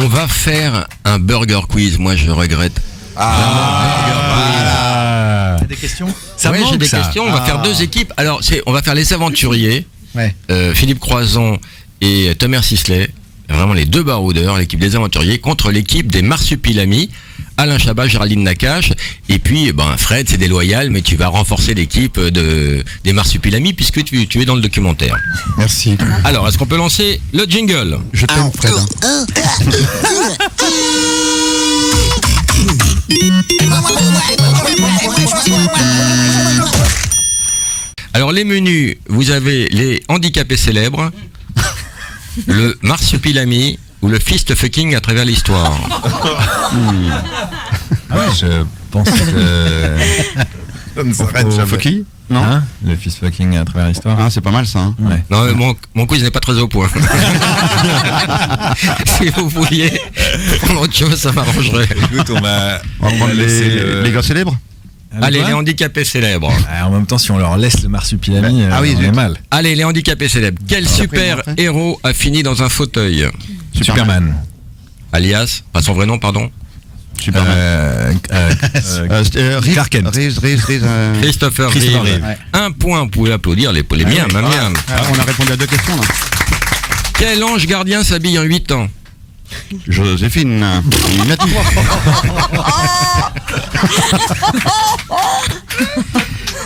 On va faire un burger quiz. Moi, je regrette. T'as des questions? Ouais, j'ai des questions. On va faire 2 équipes. Alors, on va faire les aventuriers. Ouais. Philippe Croison et Thomas Sisley. Vraiment les 2 baroudeurs, l'équipe des aventuriers contre l'équipe des marsupilamis. Alain Chabat, Géraldine Nakache. Et puis, Fred, c'est déloyal, mais tu vas renforcer l'équipe des marsupilamis puisque tu es dans le documentaire. Merci. Alors, est-ce qu'on peut lancer le jingle? Je t'aime, Fred. Alors, les menus, vous avez les handicapés célèbres, le marsupilami ou le fist fucking à travers l'histoire. Je pense que... Foki? Non. Hein, le fist fucking à travers l'histoire. Ah, c'est pas mal ça. Hein. Ouais. Non, mais mon quiz n'est pas très au point. Si vous vouliez prendre autre chose, ça m'arrangerait. Écoute, on va prendre les gars célèbres. Allez, les handicapés célèbres. En même temps, si on leur laisse le marsupilami, on est mal. Allez, les handicapés célèbres. Quel super héros a fini dans un fauteuil? Superman. Alias, pas son vrai nom, pardon. Superman. Clark Kent. Christopher Reeve. Reeve. Un point, vous pouvez applaudir les miens, miam. On a répondu à 2 questions là. Quel ange gardien s'habille en 8 ans? Joséphine.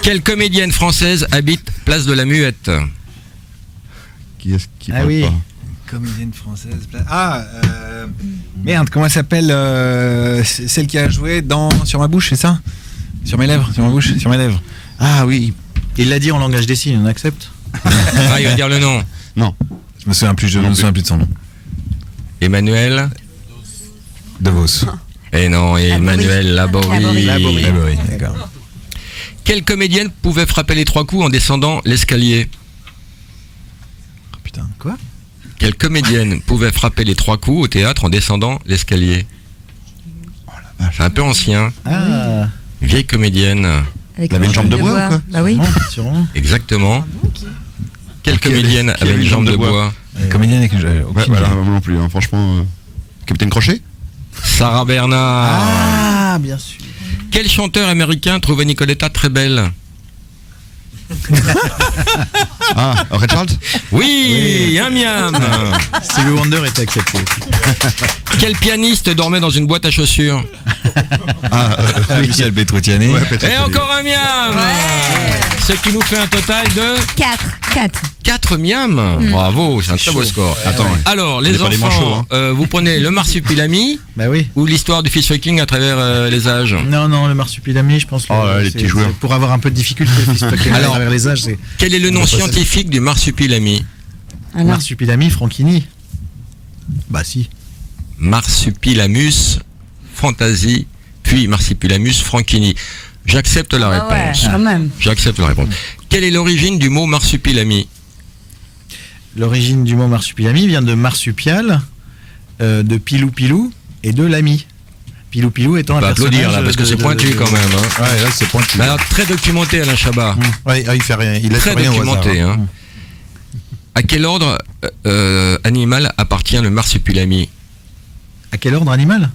Quelle comédienne française habite Place de la Muette? Qui est-ce qui Ah parle oui. pas? Comédienne française. Merde, comment elle s'appelle celle qui a joué sur ma bouche, c'est ça? Sur mes lèvres, sur ma bouche, sur mes lèvres. Ah oui. Il l'a dit en langage des signes, on accepte? Ah, il va dire le nom. Non. Je me souviens plus, je me souviens plus de son nom. Emmanuel De Vos. Eh non, Emmanuel Laborie. Oui, d'accord. Quelle comédienne pouvait frapper les 3 coups en descendant l'escalier? Oh, putain, quoi? Quelle comédienne pouvait frapper les 3 coups au théâtre en descendant l'escalier? C'est un peu ancien. Ah, Vieille comédienne. avec Elle avait une jambe de bois ou quoi? Bah oui. Sûrement. Exactement. Quelle comédienne avait une jambe de bois? Comédienne avec une Ouais, voilà, moi non plus. Hein. Franchement, Capitaine Crochet. Sarah Bernard. Ah, bien sûr. Quel chanteur américain trouvait Nicoletta très belle? Ah, Ray Charles. Oui, un miam. Stevie Wonder était accepté. Quel pianiste dormait dans une boîte à chaussures? Michel Petrucciani. Ouais, peut-être. Et encore un miam. Ce qui nous fait un total de 4 miams. Bravo, c'est un très beau score. Attends, ouais. Alors, On les est pas des enfants, manchots, vous prenez le marsupilami Bah oui. ou l'histoire du fist fucking à travers les âges? Non, le marsupilami, je pense. Oh, les petits joueurs. C'est pour avoir un peu de difficulté, le fist fucking à Alors, travers les âges, c'est Quel est le nom scientifique du marsupilami? marsupilami, Franchini. Bah si. Marsupilamus fantasy, puis Marsupilamus franchini. J'accepte la réponse. quand même. J'accepte la réponse. Quelle est l'origine du mot marsupilami? L'origine du mot marsupilami vient de marsupial, de pilou et de lami. Pilou étant On un peut personnage applaudir là parce que c'est pointu quand même. Hein. Ouais, là c'est pointu. Mais alors, très documenté Alain Chabat. Ouais, il fait rien. Il laisse Très rien au hasard. documenté. Hein. À quel ordre animal appartient le marsupilami? À quel ordre animal?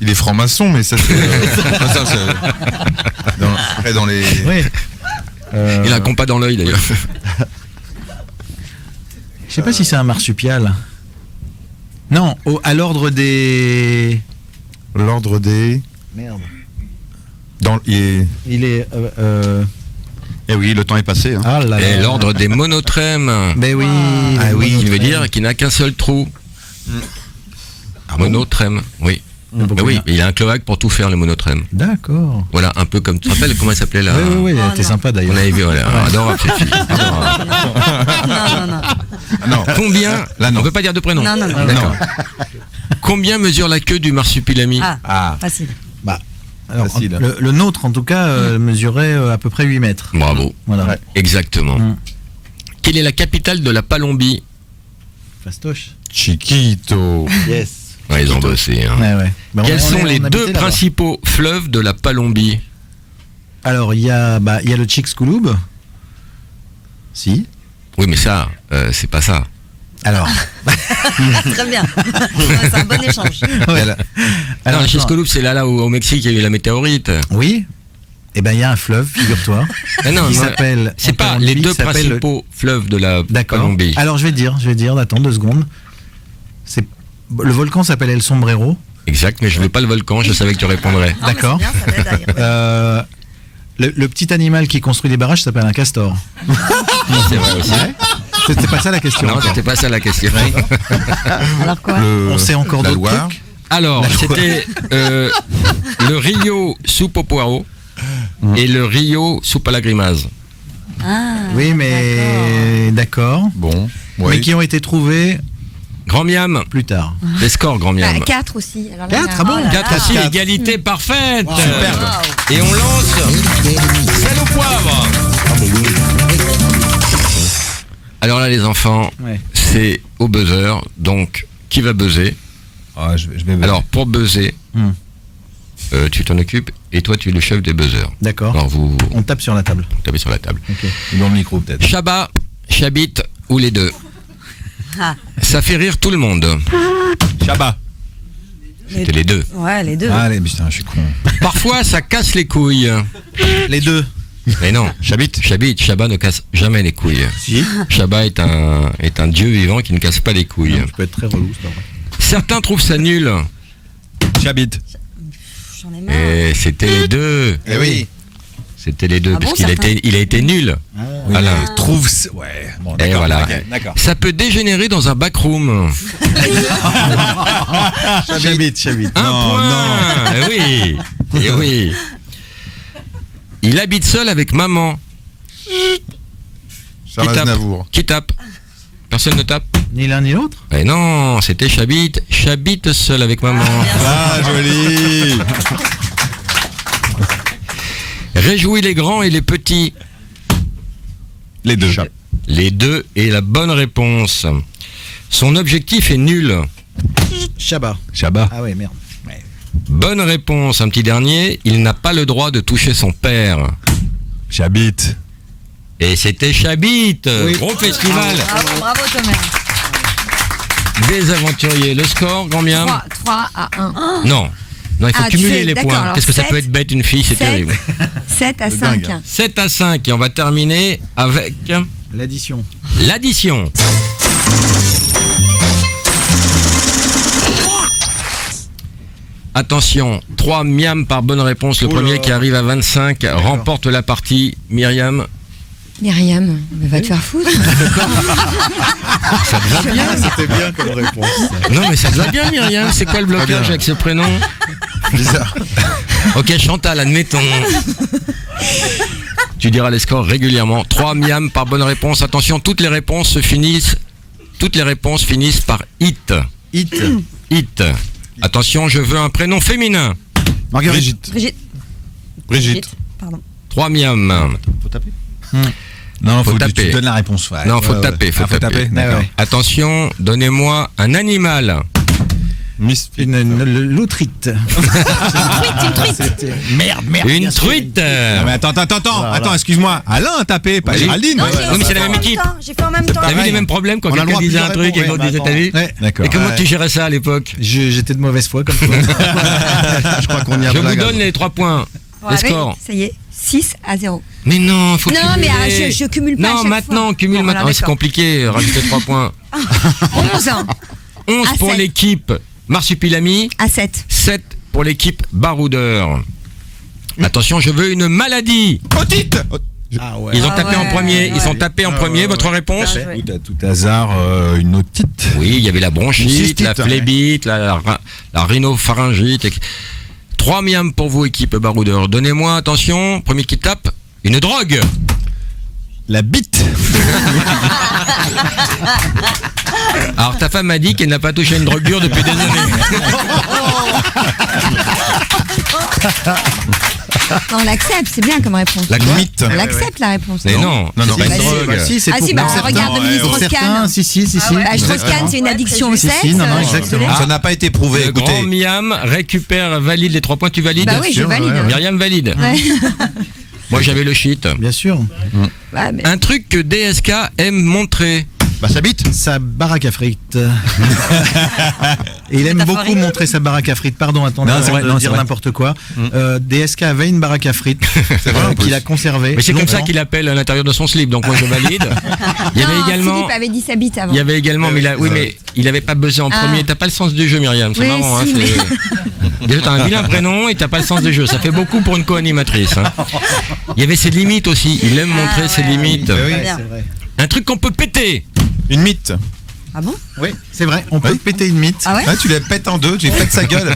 Il est franc-maçon, mais ça c'est. ça, après dans les. Oui. Il a un compas dans l'œil d'ailleurs. Je sais pas si c'est un marsupial. Non, à l'ordre des. L'ordre des. Merde. Il est. Eh oui, le temps est passé. Hein. Ah là là. Et l'ordre des monotrèmes. Ben oui. Ah oui, il veut dire qu'il n'a qu'un seul trou. Monotrème, oui. Mais oui, il a un cloaque pour tout faire le monotrème. D'accord. Voilà, un peu comme tu te rappelles comment il s'appelait là. Oui, elle était sympa d'ailleurs. On avait vu, voilà. Adorable cette fille. Adorable. Non. Combien Là, non. On peut pas dire de prénom. Non. D'accord. Combien mesure la queue du marsupilami? Facile. Alors, Facile. le nôtre, en tout cas, mesurait à peu près 8 mètres. Bravo. Voilà. Exactement. Mm. Quelle est la capitale de la Palombie? Fastoche. Chiquito. Yes. Ouais, ils ont bossé. Hein. Ouais. Ben, Quels on sont les habitait deux là-bas. principaux fleuves de la Palombie? Alors, il y a le Chicxulub. Si. Oui, mais ça, c'est pas ça. Alors, Très bien. C'est un bon échange. alors non, chez attends. Skoloub, c'est là où au Mexique, il y a eu la météorite. Oui. Eh ben, il y a un fleuve, figure-toi, Ah non, qui moi, s'appelle. c'est en pas Colombie, les deux qui s'appelle- principaux fleuves de la D'accord. Colombie. Alors, je vais dire, attends 2 secondes. C'est le volcan s'appelle El Sombrero. Exact, mais je veux pas le volcan, je savais que tu répondrais. Non, mais D'accord. c'est bien, ça m'aide à y Le petit animal qui construit des barrages s'appelle un castor. C'est vrai aussi. C'était pas ça la question. Non, c'était pas ça la question. Alors quoi On sait encore la d'autres Loire. trucs. Alors, c'était le Rio soupe au poireau et le Rio soupe à la grimace. Ah, Oui, mais d'accord. Bon, Mais ouais. qui ont été trouvés Grand Miam, plus tard. les scores Grand Miam. 4 aussi. Alors là, 4, ah bon 4 aussi, Quatre. égalité parfaite. Superbe. Et on lance sel au poivre. Alors là, les enfants, Ouais. c'est au buzzer. Donc, qui va buzzer? Ah, je vais. Alors, pour buzzer, Hmm. tu t'en occupes et toi, tu es le chef des buzzers. D'accord. Alors, vous On tape sur la table. tapez sur la table. dans le micro peut-être. Chabat, Chabit ou les deux? Ah. Ça fait rire tout le monde. Chabat. C'était les deux. Ouais, les deux. Allez, putain, je suis con. Parfois, ça casse les couilles. Les deux. Mais non. Chabit. Chabat ne casse jamais les couilles. Si. Chabat est un dieu vivant qui ne casse pas les couilles. Je peux être très relou, c'est pas vrai. Certains trouvent ça nul. Chabit. J'en ai marre. Et c'était les deux. Eh oui. C'était les deux. Ah bon, parce qu'il a certains il a été nul. Oui, Alain. trouve. Ouais. Bon, Et d'accord. voilà. Ok, d'accord. Ça peut dégénérer dans un backroom. Chabit. Un point. Eh oui. Eh oui. Il habite seul avec maman. Charles Qui tape Aznavour. Qui tape? Personne ne tape? Ni l'un ni l'autre. Eh non, c'était Chabit. Chabit seul avec maman. Ah, joli. Réjouis les grands et les petits. Les deux. Les deux est la bonne réponse. Son objectif est nul. Chabat. Chabat. Ah ouais, merde. Bonne réponse. Un petit dernier. Il n'a pas le droit de toucher son père. Chabit. Et c'était Chabit. Oui. Gros festival Bravo Thomas. des aventuriers. Le score, Grand Miam? 3 à 1. Non. Non, il faut Ah, tu cumuler fais- les d'accord, points. alors Qu'est-ce que ça 7, peut être bête une fille, c'est 7. terrible. 7 à C'est 5. dingue. 7 à 5 et on va terminer avec L'addition. l'addition. Attention, 3 miam par bonne réponse. Le Oula. premier qui arrive à 25 remporte la partie. Myriam, Myriam, mais va te faire foutre. ça te va bien? C'était bien comme réponse. Non mais ça te va bien Myriam, c'est quoi le blocage avec ce prénom? Bizarre. Ok Chantal, admettons. Tu diras les scores régulièrement. 3 miam par bonne réponse. Attention, toutes les réponses finissent par it. Hit. It. Attention, je veux un prénom féminin. Marguerite. Brigitte. Pardon. 3 miam. Faut taper. Non, Faut faut taper. Tu donnes la réponse. Ouais. Non, faut Ouais, taper, ouais. faut Ah, faut taper. taper. D'accord. Ouais. Attention, donnez-moi un animal. Une loutrite. C'était- Merde. Une bien sûr. truite. Ah, mais attends, Voilà. excuse-moi. Alain a tapé, pas Oui. Géraldine. Non, Ouais. j'ai Oui, mais c'est la fait en même même équipe. temps. J'ai fait en même temps. T'as vu pareil. les mêmes problèmes quand On a le quelqu'un droit à disait un plusieurs truc et réponses, l'autre disait ouais, t'as vu? Ouais. D'accord. Et comment Ouais. tu gérais ça à l'époque? J'étais de mauvaise foi comme toi. Je crois qu'on y a Je vous blague. donne les 3 points. Ouais, Les scores. Ça y est, 6 à 0. Mais non, faut Non, cumuler. mais je cumule pas à Non, chaque maintenant, fois. cumule Bon, maintenant. voilà, C'est d'accord. compliqué, rajouter 3 points. 11 11 À pour 7. l'équipe Marsupilami, à 7. 7 pour l'équipe Baroudeur. Attention, je veux une maladie. Otite. Ah ouais. Ils ont Ah tapé en ouais, premier, ouais. ils ont tapé en Ah premier. ouais, Votre ouais. réponse? Ouais. Écoute, à tout hasard, une otite. Oui, il y avait la bronchite, Cystite, la phlébite, la rhinopharyngite. 3 miams pour vous, équipe Baroudeur. Donnez-moi, attention, premier qui tape, une drogue. La bite. Alors ta femme m'a dit qu'elle n'a pas touché une drogue dure depuis des années. Non, on l'accepte, c'est bien comme réponse. La quoi? Mythe. On l'accepte la réponse. Mais non, Non, non, c'est pas bah, une si, drogue. Si, c'est Ah pour si, bah, certains. regarde le ministre Pour certains, Strauss-Kahn. si. Bah, Strauss-Kahn, c'est une addiction au Si, sexe. si, non, non, je suis exactement. désolée. Ça n'a pas été prouvé. Le grand Écoutez. Miam récupère, valide les 3 points. Tu valides? Bah oui, je sûr, valide. ouais, Myriam valide. Ouais. Moi j'avais le shit. Bien sûr. Ouais, mais- Un truc que DSK aime montrer. Bah ça bite. Sa baraque à frites. Et il aime Métaphorique. beaucoup montrer sa baraque à frites. Pardon, attendez, Non, c'est avant vrai, de non, c'est dire vrai. n'importe quoi. DSK avait une baraque à frites qu'il a conservée. Mais c'est comme ça longtemps. qu'il appelle à l'intérieur de son slip, donc moi je valide. Il y avait Non, également. Philippe avait dit sa bite avant. Il y avait également, mais oui, mais il avait pas buzzé en Ah. premier. T'as pas le sens du jeu, Myriam. C'est Oui, marrant. si, Hein, Déjà, t'as un vilain prénom et t'as pas le sens du jeu. Ça fait beaucoup pour une co-animatrice. Hein. Il y avait ses limites aussi. Il aime montrer ses ouais, limites. Bah oui. Très bien. C'est vrai. Un truc qu'on peut péter. Une mythe. Ah bon? Oui, c'est vrai. On peut Oui. péter une mythe. Ah ouais? Ah, tu la pètes en deux, tu lui pètes sa gueule.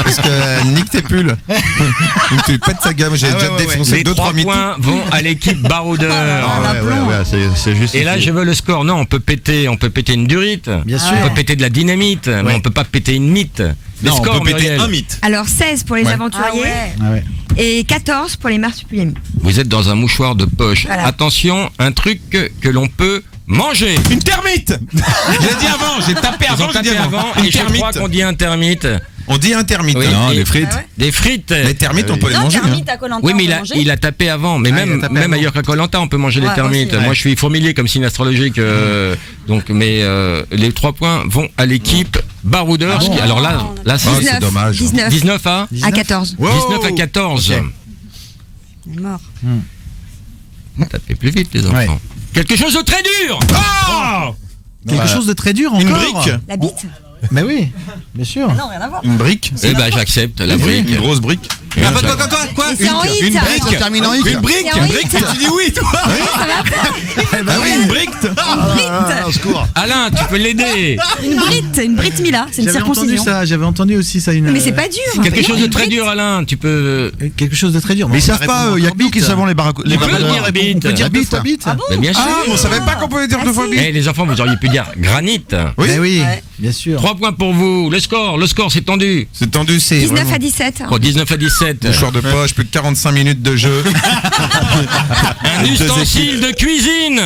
Parce que nique tes pulls. Donc tu lui pètes sa gueule. Moi, j'ai Ah déjà ouais, ouais, défoncé Les 2-3 3 mythes. points vont à l'équipe baroudeur. Ah, ouais, c'est juste. Et là, je veux le score. Non, on peut péter une durite. Bien sûr. On peut péter de la dynamite, mais on peut pas péter une mythe. Les Non, on scores, peut péter Muriel. un mythe. Alors 16 pour les Ouais. aventuriers Ah ouais. et 14 pour les marsupiamis. Vous êtes dans un mouchoir de poche. Voilà. Attention, un truc que l'on peut manger. Une termite. J'ai dit avant, j'ai tapé Ils ont avant, j'ai dit tapé avant. avant Une et je crois termite. qu'on dit un termite. On dit un termite. Oui. Non, Et- les frites. Ah ouais. Des frites. Les termites, on peut les Non, manger. hein. termite à Koh-Lanta, Oui, mais on peut il a, manger. il a tapé avant. Mais Ah, il a même, tapé même avant. ailleurs qu'à Koh-Lanta, on peut manger les Ouais, termites. aussi, ouais. Moi, je suis fourmilier comme signe astrologique. Donc, mais les 3 points vont à l'équipe baroudeur. Ah bon. Alors là, c'est Ah, c'est dommage. 19 19 à 14. 19 à 14. Ok. On est mort. Tapez plus vite, les enfants. Ouais. Quelque chose de très dur. Oh Quelque chose de très dur encore. Une brique. La bite? Mais oui, bien sûr. Non, rien à voir. Une brique. Eh ben, j'accepte la brique. Une grosse brique. Ah, Quoi Et c'est en hit. Une brique. Ça termine en hic. Une brique. C'est en Une brique. hit. Tu dis oui, toi. Ah oui, une brique. Ah, au secours. Alain, tu peux l'aider. Une brite Mila, c'est une J'avais entendu circoncision. ça, j'avais entendu aussi ça. Mais c'est pas dur. Quelque chose de Une très brite. dur, Alain. Tu peux. Quelque chose de très dur. Mais ils on savent va pas, répondre il y a encore que nous qui bite. savons les On peut dire baroudeurs. bite. On peut dire deux bite. fois bite. Mais bien sûr. Ah, mais on savait pas qu'on pouvait dire deux fois bite. Eh, les enfants, vous auriez pu dire granit. Oui. Mais oui, Ouais. bien sûr. 3 points pour vous. Le score, c'est tendu. C'est tendu, c'est 19 vraiment- à 17. Pour 19 à 17. Mouchoir de poche, plus de 45 minutes de jeu. Un ustensile de cuisine.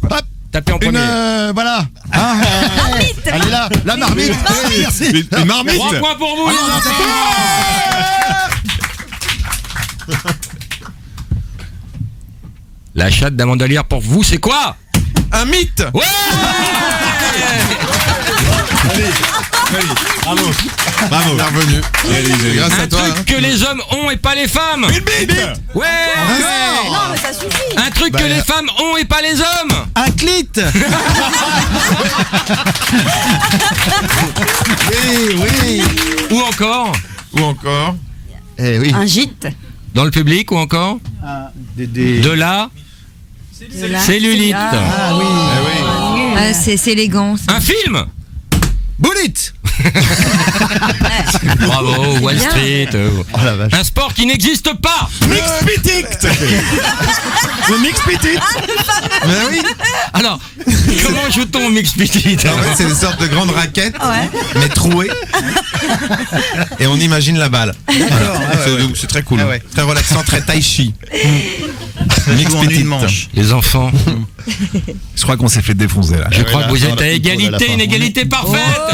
Hop. Tapez en Une premier. voilà. Hein, elle est là, la marmite. Oui, merci. Une marmite. 3 points pour vous, les enfants. La chatte d'Amandalière pour vous, c'est quoi? Un mythe. Ouais. Bravo. Bienvenue. Grâce à Un toi. truc que les hommes ont et pas les femmes. Une bite. Ouais. Non, mais ça suffit. Un truc que les femmes ont et pas les hommes. Un clit. Oui, oui. Ou encore Ou encore. Eh oui. Un gîte. dans le public ou encore de la cellulite. Ah oui. C'est élégant. ça. Un film. Bullet. Bravo, Wall Bien. Street. Oh la vache. Un sport qui n'existe pas. Mixpitict. Le Mixpitict. Mais oui. Alors, comment joue-t-on au mix petit En fait, c'est une sorte de grande raquette, Ouais. mais trouée. Et on imagine la balle. C'est très cool. Ah ouais. Très relaxant, très tai chi. Joue en une Mixpitict. manche. Les enfants, Je crois qu'on s'est fait défoncer là. je crois que vous êtes on a à plus de égalité, la une fin. égalité parfaite. Oh.